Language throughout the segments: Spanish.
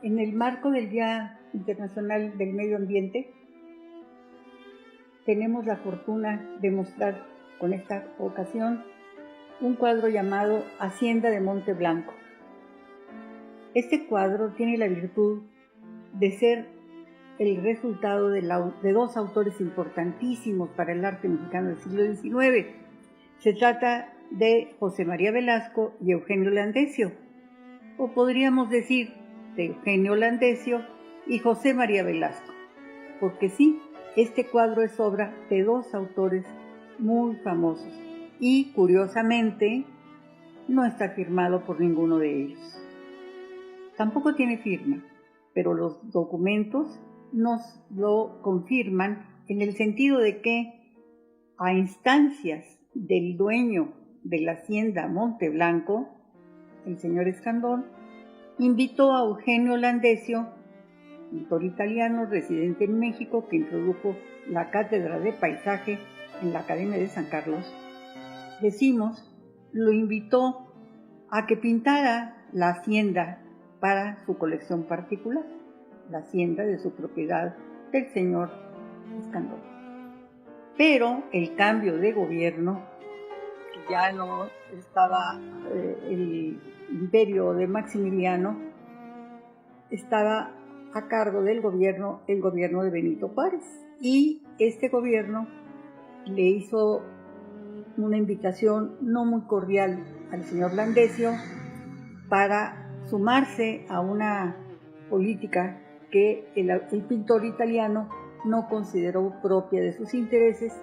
En el marco del Día Internacional del Medio Ambiente, tenemos la fortuna de mostrar con esta ocasión un cuadro llamado Hacienda de Monte Blanco. Este cuadro tiene la virtud de ser el resultado de dos autores importantísimos para el arte mexicano del siglo XIX. Se trata de José María Velasco y Eugenio Landesio, o podríamos decir de Eugenio Landesio y José María Velasco, porque sí, este cuadro es obra de dos autores muy famosos y, curiosamente, no está firmado por ninguno de ellos. Tampoco tiene firma, pero los documentos nos lo confirman en el sentido de que, a instancias del dueño de la hacienda Monte Blanco, el señor Escandón, invitó a Eugenio Landesio, pintor italiano residente en México que introdujo la cátedra de paisaje en la Academia de San Carlos, lo invitó a que pintara la hacienda para su colección particular, la hacienda de su propiedad del señor Escandón. Pero el cambio de gobierno, que ya no estaba el imperio de Maximiliano, estaba a cargo del gobierno, el gobierno de Benito Juárez, y este gobierno le hizo una invitación no muy cordial al señor Landesio para sumarse a una política que el pintor italiano no consideró propia de sus intereses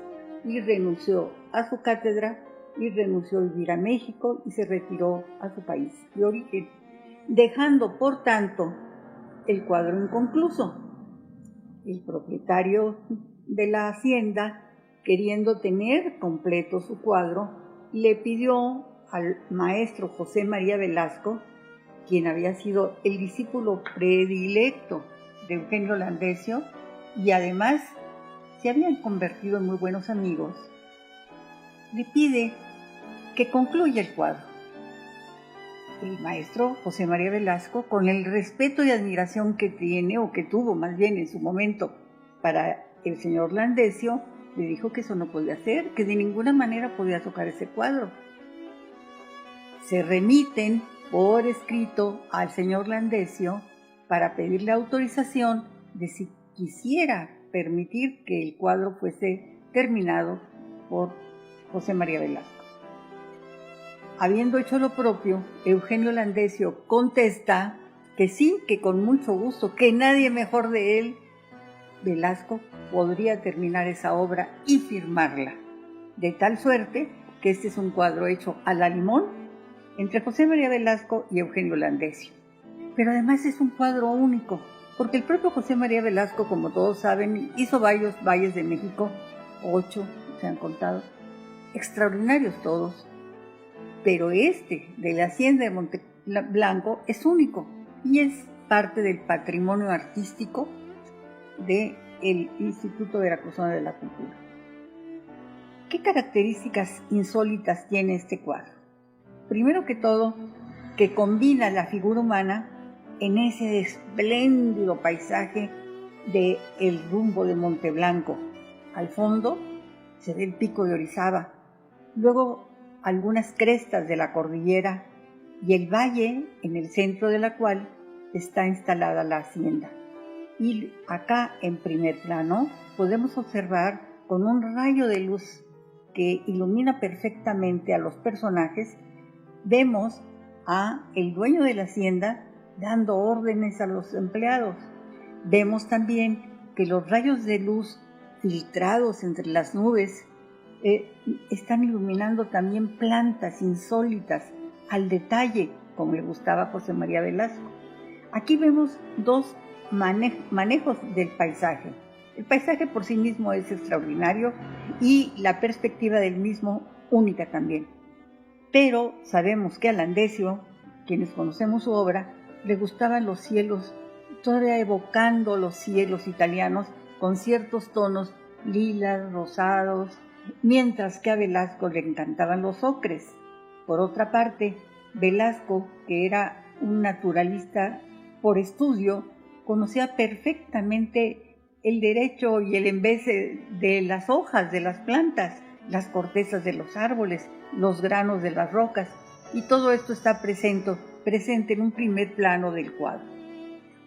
y renunció a su cátedra y renunció a vivir a México y se retiró a su país de origen, dejando por tanto el cuadro inconcluso. El propietario de la hacienda, queriendo tener completo su cuadro, le pidió al maestro José María Velasco, quien había sido el discípulo predilecto de Eugenio Landesio y además se habían convertido en muy buenos amigos, le pide que concluya el cuadro. El maestro José María Velasco, con el respeto y admiración que tiene, o que tuvo más bien en su momento para el señor Landesio, le dijo que eso no podía hacer, que de ninguna manera podía tocar ese cuadro. Se remiten por escrito al señor Landesio para pedirle autorización de si quisiera permitir que el cuadro fuese terminado por José María Velasco. Habiendo hecho lo propio, Eugenio Landesio contesta que sí, que con mucho gusto, que nadie mejor de él, Velasco, podría terminar esa obra y firmarla. De tal suerte que este es un cuadro hecho a la limón entre José María Velasco y Eugenio Landesio. Pero además es un cuadro único, porque el propio José María Velasco, como todos saben, hizo varios valles de México, 8 se han contado, extraordinarios todos. Pero este de la hacienda de Monte Blanco es único y es parte del patrimonio artístico del Instituto Veracruzano de la Cultura. ¿Qué características insólitas tiene este cuadro? Primero que todo, que combina la figura humana en ese espléndido paisaje del rumbo de Monte Blanco. Al fondo se ve el pico de Orizaba, luego algunas crestas de la cordillera y el valle en el centro de la cual está instalada la hacienda. Y acá en primer plano podemos observar con un rayo de luz que ilumina perfectamente a los personajes, vemos a el dueño de la hacienda dando órdenes a los empleados. Vemos también que los rayos de luz filtrados entre las nubes están iluminando también plantas insólitas al detalle, como le gustaba a José María Velasco. Aquí vemos dos manejos del paisaje. El paisaje por sí mismo es extraordinario y la perspectiva del mismo única también. Pero sabemos que a Landesio, quienes conocemos su obra, le gustaban los cielos, todavía evocando los cielos italianos con ciertos tonos lilas, rosados, mientras que a Velasco le encantaban los ocres. Por otra parte, Velasco, que era un naturalista por estudio, conocía perfectamente el derecho y el envase de las hojas de las plantas, las cortezas de los árboles, los granos de las rocas, y todo esto está presente en un primer plano del cuadro.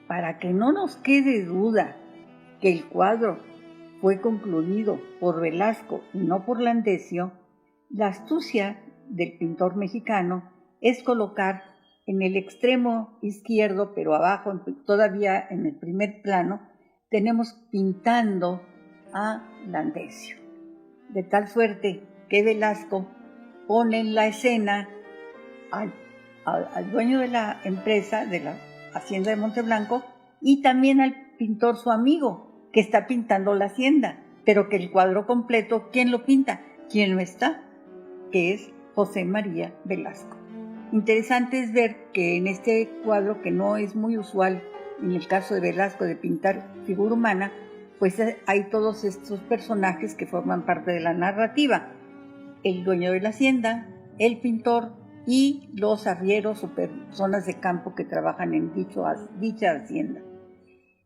Para que no nos quede duda que el cuadro fue concluido por Velasco y no por Landesio, la astucia del pintor mexicano es colocar en el extremo izquierdo, pero abajo, todavía en el primer plano, tenemos pintando a Landesio. De tal suerte que Velasco pone en la escena al dueño de la empresa, de la hacienda de Monteblanco, y también al pintor su amigo, que está pintando la hacienda, pero que el cuadro completo, ¿quién lo pinta? ¿Quién no está? Que es José María Velasco. Interesante es ver que en este cuadro, que no es muy usual en el caso de Velasco de pintar figura humana, pues hay todos estos personajes que forman parte de la narrativa. El dueño de la hacienda, el pintor y los arrieros o personas de campo que trabajan en dicha hacienda.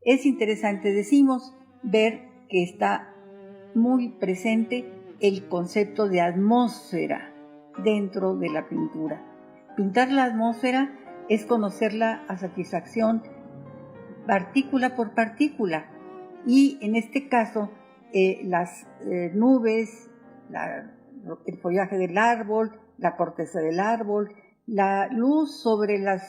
Es interesante, decimos, ver que está muy presente el concepto de atmósfera dentro de la pintura. Pintar la atmósfera es conocerla a satisfacción partícula por partícula, y en este caso las nubes, el follaje del árbol, la corteza del árbol, la luz sobre los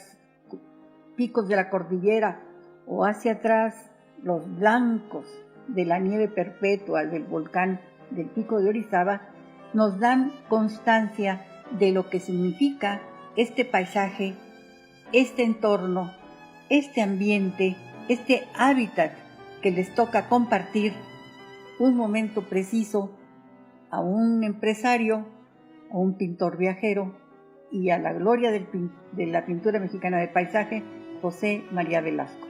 picos de la cordillera o hacia atrás, los blancos de la nieve perpetua del volcán del Pico de Orizaba, nos dan constancia de lo que significa este paisaje, este entorno, este ambiente, este hábitat que les toca compartir un momento preciso a un empresario, a un pintor viajero y a la gloria de la pintura mexicana de paisaje, José María Velasco.